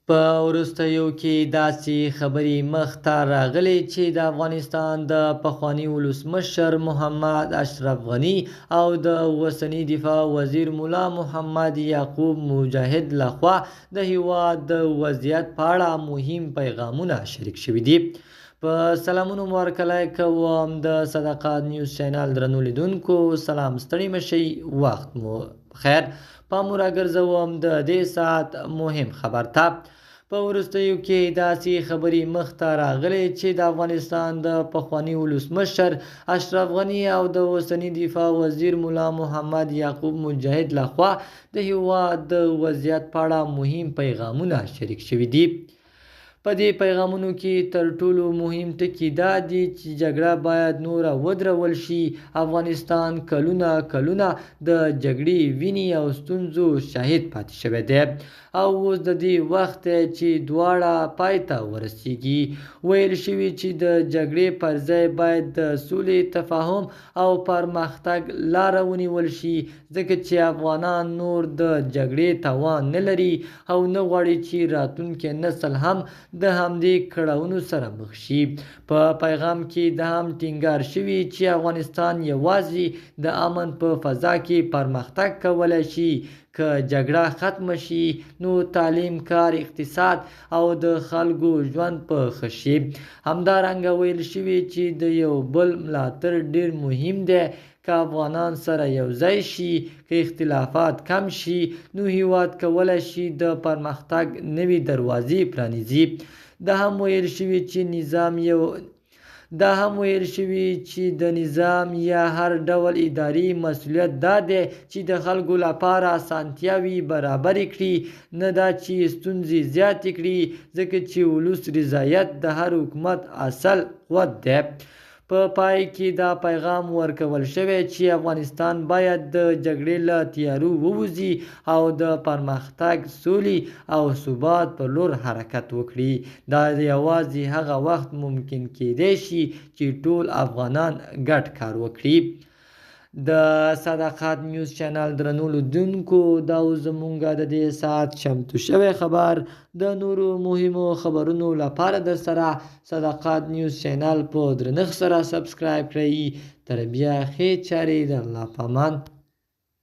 په وروستیو کې داسې خبرې مخته راغلې چې د افغانستان د پخواني ولسمشر محمد اشرف غني او د اوسني دفاع وزیر ملا محمد یعقوب مجاهد لخوا د هیواد د وضعیت په اړه مهم پیغامونه شریک شوي دي. په سلامونو مورکلی کوم د صداقت نیوز چینل درنو لیدونکو، سلام، ستړي مشئ، وخت مو خیر. پام راګرځوم د دې ساعت مهم خبر ته. په وروستیو کې داسې خبرې مخته راغلې چې د افغانستان د پخواني ولسمشر اشرف غني او د اوسني دفاع وزیر ملا محمد یعقوب مجاهد لخوا د هیواد د وضعیت په اړه مهم پیغامونه شریک شوي دي. په دې پیغامونو کې تر ټولو مهم ټکي دا دي چې جګړه باید نوره ودرول شي. افغانستان کلونه د جګړې وینې او ستونزو شاهد پاتې شوی دی او اوس د دې وخت چې دواړه پای ته ورسیږي. ویل شوي چې د جګړې پر ځای باید د سولې، تفاهم او پرمختګ لاره ونیول شي، ځکه چې افغانان نور د جګړې توان نه لري او نه غواړي چې راتلونکی نسل هم د همدې کړاوونو سره مخ شي. په پیغام کې دا هم ټینګار شوي چې افغانستان یوازې د امن په فضا کې پرمختګ کولی شي که جګړه ختمه شي، نو تعلیم، کار، اقتصاد او د خلکو ژوند په ښه شي. همدارنګه ویل شوي چې د یو بل ملاتړ ډیر مهم دی. که افغانان سره یو ځای شي، که اختلافات کم شي، نو هیواد کولی شي د پرمختګ نوې دروازې پرانیزي. دا هم ویل شوي چې د نظام یا هر ډول ادارې مسؤلیت دا دی چې د خلکو لپاره اسانتیاوې برابرې کړي، نه دا چې ستونزې زیاتې کړي، ځکه چې ولس رضایت د هر حکومت اصل قوت دی. په پای کې دا پیغام ورکول شوی چې افغانستان باید د جګړې له تیارو ووځي او د پرمختګ، سولې او ثبات په لور حرکت وکړي. دا یوازې هغه وخت ممکن کیدی شي چې ټول افغانان ګډ کار وکړي. د صداقت نیوز چینل درنو لیدونکو، دا زموږ د دې ساعت چمتو شوی خبر. د نورو مهمو خبرونو لپاره در سره صداقت نیوز چینل په درنښت سره سبسکرایب کړئ. تر بیا ښې چارې، د الله په امان.